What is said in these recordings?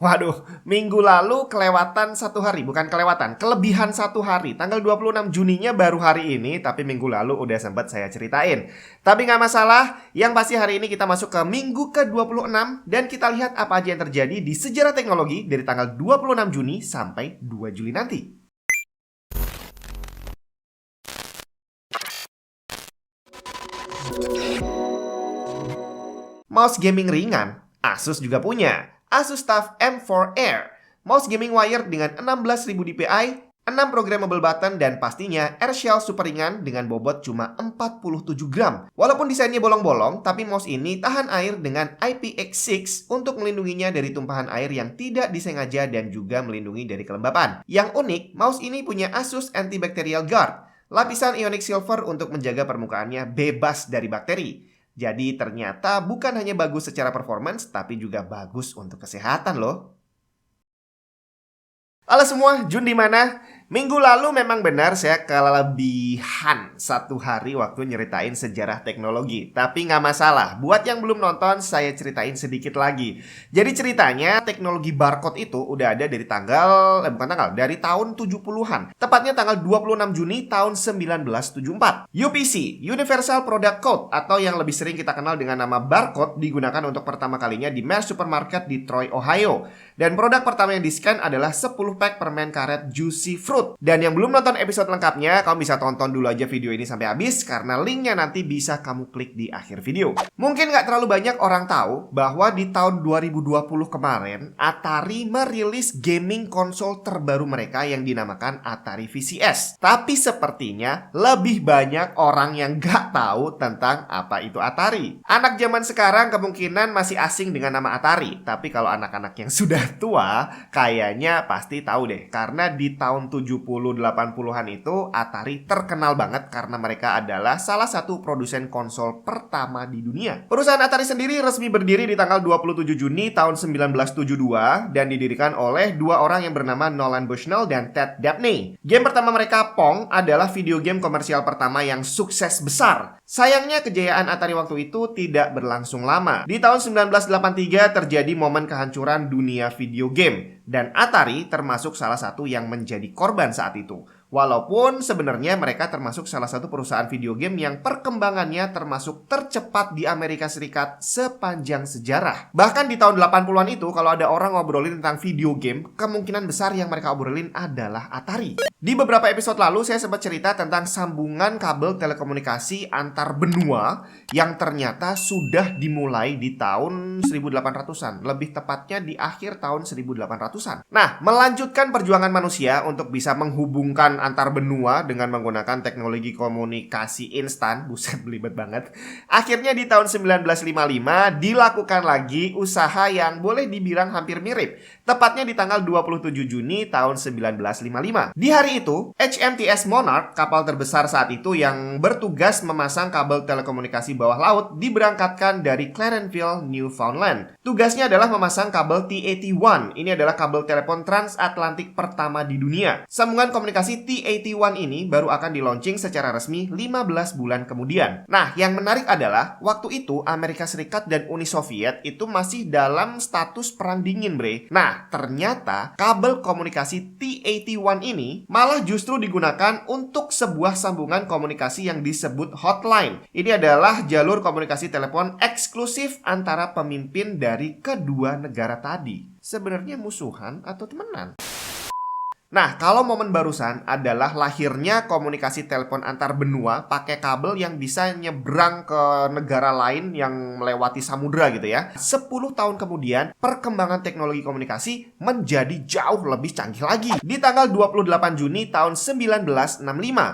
Waduh, minggu lalu kelewatan satu hari, bukan kelewatan, kelebihan satu hari. Tanggal 26 Juninya baru hari ini, tapi minggu lalu udah sempat saya ceritain. Tapi nggak masalah, yang pasti hari ini kita masuk ke minggu ke-26 dan kita lihat apa aja yang terjadi di sejarah teknologi dari tanggal 26 Juni sampai 2 Juli nanti. Mouse gaming ringan, Asus juga punya. Asus TUF M4 Air, mouse gaming wired dengan 16.000 dpi, 6 programmable button, dan pastinya airshell super ringan dengan bobot cuma 47 gram. Walaupun desainnya bolong-bolong, tapi mouse ini tahan air dengan IPX6 untuk melindunginya dari tumpahan air yang tidak disengaja dan juga melindungi dari kelembapan. Yang unik, mouse ini punya Asus Antibacterial Guard, lapisan ionic silver untuk menjaga permukaannya bebas dari bakteri. Jadi ternyata bukan hanya bagus secara performance, tapi juga bagus untuk kesehatan loh. Halo semua, Jun di mana? Minggu lalu memang benar saya kelebihan satu hari waktu nyeritain sejarah teknologi. Tapi nggak masalah, buat yang belum nonton saya ceritain sedikit lagi. Jadi ceritanya teknologi barcode itu udah ada dari dari tahun 70-an. Tepatnya tanggal 26 Juni tahun 1974. UPC, Universal Product Code, atau yang lebih sering kita kenal dengan nama barcode, digunakan untuk pertama kalinya di Mars Supermarket di Troy, Ohio. Dan produk pertama yang di-scan adalah 10 pack permen karet Juicy Fruit. Dan yang belum nonton episode lengkapnya, kamu bisa tonton dulu aja video ini sampai habis, karena linknya nanti bisa kamu klik di akhir video. Mungkin nggak terlalu banyak orang tahu bahwa di tahun 2020 kemarin, Atari merilis gaming konsol terbaru mereka yang dinamakan Atari VCS. Tapi sepertinya lebih banyak orang yang nggak tahu tentang apa itu Atari. Anak zaman sekarang kemungkinan masih asing dengan nama Atari, tapi kalau anak-anak yang sudah tua, kayaknya pasti tahu deh. Karena di tahun 70-80-an itu Atari terkenal banget karena mereka adalah salah satu produsen konsol pertama di dunia. Perusahaan Atari sendiri resmi berdiri di tanggal 27 Juni tahun 1972 dan didirikan oleh dua orang yang bernama Nolan Bushnell dan Ted Dabney. Game pertama mereka, Pong, adalah video game komersial pertama yang sukses besar. Sayangnya kejayaan Atari waktu itu tidak berlangsung lama. Di tahun 1983 terjadi momen kehancuran dunia video game dan Atari termasuk salah satu yang menjadi korban saat itu. Walaupun sebenarnya mereka termasuk salah satu perusahaan video game yang perkembangannya termasuk tercepat di Amerika Serikat sepanjang sejarah. Bahkan di tahun 80-an itu kalau ada orang ngobrolin tentang video game, kemungkinan besar yang mereka obrolin adalah Atari. Di beberapa episode lalu saya sempat cerita tentang sambungan kabel telekomunikasi antar benua yang ternyata sudah dimulai di tahun 1800-an, lebih tepatnya di akhir tahun 1800-an. Nah, melanjutkan perjuangan manusia untuk bisa menghubungkan antar benua dengan menggunakan teknologi komunikasi instan, buset belibet banget. Akhirnya di tahun 1955 dilakukan lagi usaha yang boleh dibilang hampir mirip, tepatnya di tanggal 27 Juni tahun 1955. Di hari itu, HMTS Monarch, kapal terbesar saat itu yang bertugas memasang kabel telekomunikasi bawah laut, diberangkatkan dari Clarenville, Newfoundland. Tugasnya adalah memasang kabel T81. Ini adalah kabel telepon transatlantik pertama di dunia. Sambungan komunikasi T81 ini baru akan di-launching secara resmi 15 bulan kemudian. Nah, yang menarik adalah waktu itu Amerika Serikat dan Uni Soviet itu masih dalam status perang dingin, bre. Nah, ternyata kabel komunikasi T81 ini malah justru digunakan untuk sebuah sambungan komunikasi yang disebut hotline. Ini adalah jalur komunikasi telepon eksklusif antara pemimpin dari kedua negara tadi. Sebenarnya musuhan atau temenan? Nah, kalau momen barusan adalah lahirnya komunikasi telepon antar benua pakai kabel yang bisa nyebrang ke negara lain yang melewati samudra gitu ya. 10 tahun kemudian, perkembangan teknologi komunikasi menjadi jauh lebih canggih lagi. Di tanggal 28 Juni tahun 1965,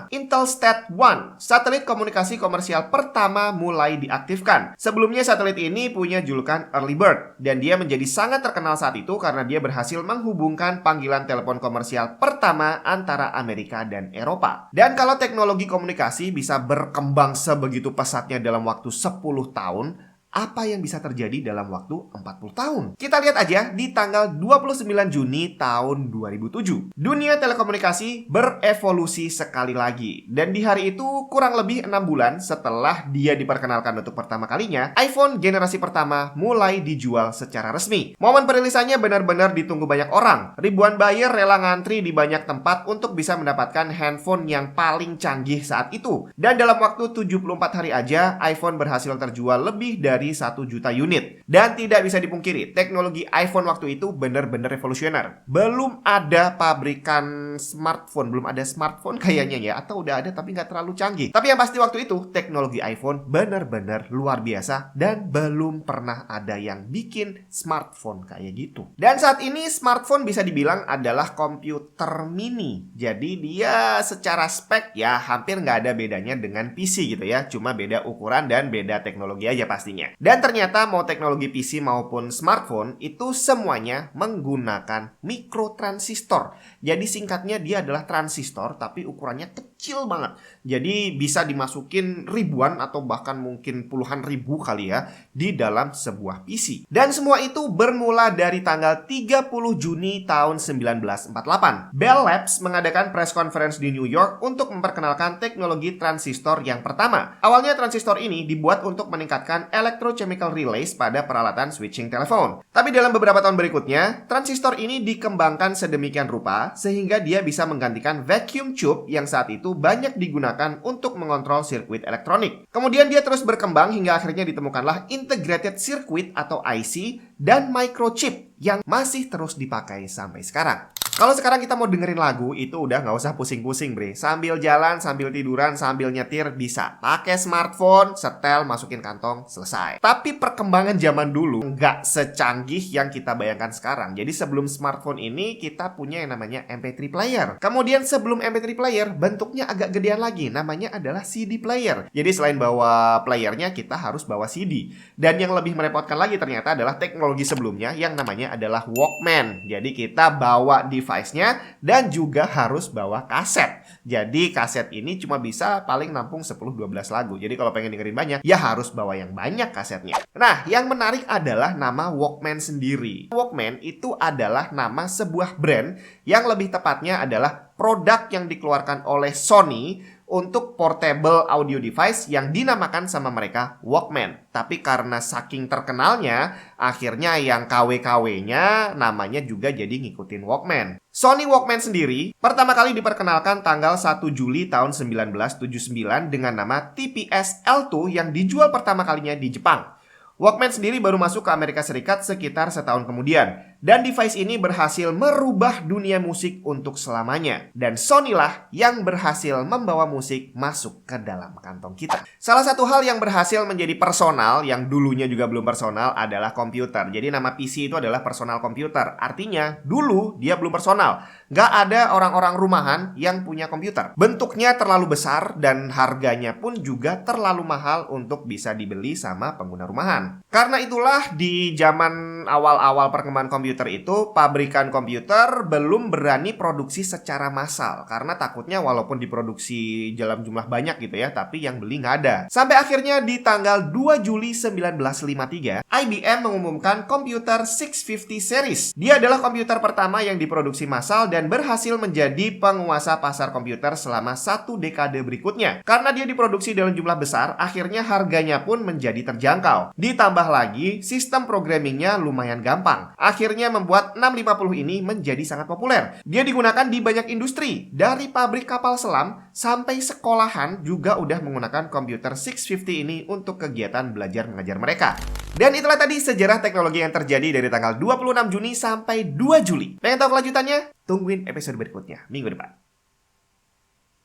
Intelsat 1, satelit komunikasi komersial pertama mulai diaktifkan. Sebelumnya satelit ini punya julukan Early Bird, dan dia menjadi sangat terkenal saat itu karena dia berhasil menghubungkan panggilan telepon komersial pertama antara Amerika dan Eropa. Dan kalau teknologi komunikasi bisa berkembang sebegitu pesatnya dalam waktu 10 tahun, Apa yang bisa terjadi dalam waktu 40 tahun? Kita lihat aja di tanggal 29 Juni tahun 2007. Dunia telekomunikasi berevolusi sekali lagi. Dan di hari itu kurang lebih 6 bulan setelah dia diperkenalkan untuk pertama kalinya, iPhone generasi pertama mulai dijual secara resmi. Momen perilisannya benar-benar ditunggu banyak orang. Ribuan buyer rela ngantri di banyak tempat untuk bisa mendapatkan handphone yang paling canggih saat itu. Dan dalam waktu 74 hari aja, iPhone berhasil terjual lebih dari 1 juta unit. Dan tidak bisa dipungkiri, teknologi iPhone waktu itu benar-benar revolusioner. Belum ada pabrikan smartphone, belum ada smartphone kayaknya ya, atau udah ada tapi nggak terlalu canggih. Tapi yang pasti waktu itu, teknologi iPhone benar-benar luar biasa dan belum pernah ada yang bikin smartphone kayak gitu. Dan saat ini smartphone bisa dibilang adalah komputer mini. Jadi dia secara spek ya hampir nggak ada bedanya dengan PC gitu ya. Cuma beda ukuran dan beda teknologi aja pastinya. Dan ternyata mau teknologi PC maupun smartphone itu semuanya menggunakan mikrotransistor. Jadi singkatnya dia adalah transistor tapi ukurannya kecil banget. Jadi bisa dimasukin ribuan atau bahkan mungkin puluhan ribu kali ya di dalam sebuah PC. Dan semua itu bermula dari tanggal 30 Juni tahun 1948. Bell Labs mengadakan press conference di New York untuk memperkenalkan teknologi transistor yang pertama. Awalnya transistor ini dibuat untuk meningkatkan electrochemical relays pada peralatan switching telepon. Tapi dalam beberapa tahun berikutnya, transistor ini dikembangkan sedemikian rupa sehingga dia bisa menggantikan vacuum tube yang saat itu banyak digunakan untuk mengontrol sirkuit elektronik. Kemudian dia terus berkembang hingga akhirnya ditemukanlah integrated circuit atau IC dan microchip yang masih terus dipakai sampai sekarang. Kalau sekarang kita mau dengerin lagu, itu udah nggak usah pusing-pusing, bre. Sambil jalan, sambil tiduran, sambil nyetir, bisa. Pakai smartphone, setel, masukin kantong, selesai. Tapi perkembangan zaman dulu nggak secanggih yang kita bayangkan sekarang. Jadi sebelum smartphone ini, kita punya yang namanya MP3 player. Kemudian sebelum MP3 player, bentuknya agak gedean lagi. Namanya adalah CD player. Jadi selain bawa playernya, kita harus bawa CD. Dan yang lebih merepotkan lagi ternyata adalah teknologi sebelumnya yang namanya adalah Walkman. Jadi kita bawa device-nya dan juga harus bawa kaset. Jadi kaset ini cuma bisa paling nampung 10-12 lagu. Jadi kalau pengen dengerin banyak, ya harus bawa yang banyak kasetnya. Nah, yang menarik adalah nama Walkman sendiri. Walkman itu adalah nama sebuah brand yang lebih tepatnya adalah produk yang dikeluarkan oleh Sony untuk portable audio device yang dinamakan sama mereka Walkman. Tapi karena saking terkenalnya, akhirnya yang KW-KW-nya namanya juga jadi ngikutin Walkman. Sony Walkman sendiri pertama kali diperkenalkan tanggal 1 Juli tahun 1979 dengan nama TPS L2 yang dijual pertama kalinya di Jepang. Walkman sendiri baru masuk ke Amerika Serikat sekitar setahun kemudian. Dan device ini berhasil merubah dunia musik untuk selamanya. Dan Sony lah yang berhasil membawa musik masuk ke dalam kantong kita. Salah satu hal yang berhasil menjadi personal, yang dulunya juga belum personal, adalah komputer. Jadi nama PC itu adalah personal komputer. Artinya, dulu dia belum personal. Nggak ada orang-orang rumahan yang punya komputer. Bentuknya terlalu besar dan harganya pun juga terlalu mahal untuk bisa dibeli sama pengguna rumahan. Karena itulah di zaman awal-awal perkembangan komputer itu, pabrikan komputer belum berani produksi secara massal. Karena takutnya walaupun diproduksi dalam jumlah banyak gitu ya, tapi yang beli nggak ada. Sampai akhirnya di tanggal 2 Juli 1953, IBM mengumumkan komputer 650 series. Dia adalah komputer pertama yang diproduksi massal dan berhasil menjadi penguasa pasar komputer selama 1 dekade berikutnya. Karena dia diproduksi dalam jumlah besar, akhirnya harganya pun menjadi terjangkau. Ditambah lagi, sistem programmingnya lumayan gampang. Akhirnya membuat 650 ini menjadi sangat populer. Dia digunakan di banyak industri, dari pabrik kapal selam sampai sekolahan juga udah menggunakan komputer 650 ini untuk kegiatan belajar mengajar mereka. Dan itulah tadi sejarah teknologi yang terjadi dari tanggal 26 Juni sampai 2 Juli. Pengen tahu kelanjutannya? Tungguin episode berikutnya minggu depan.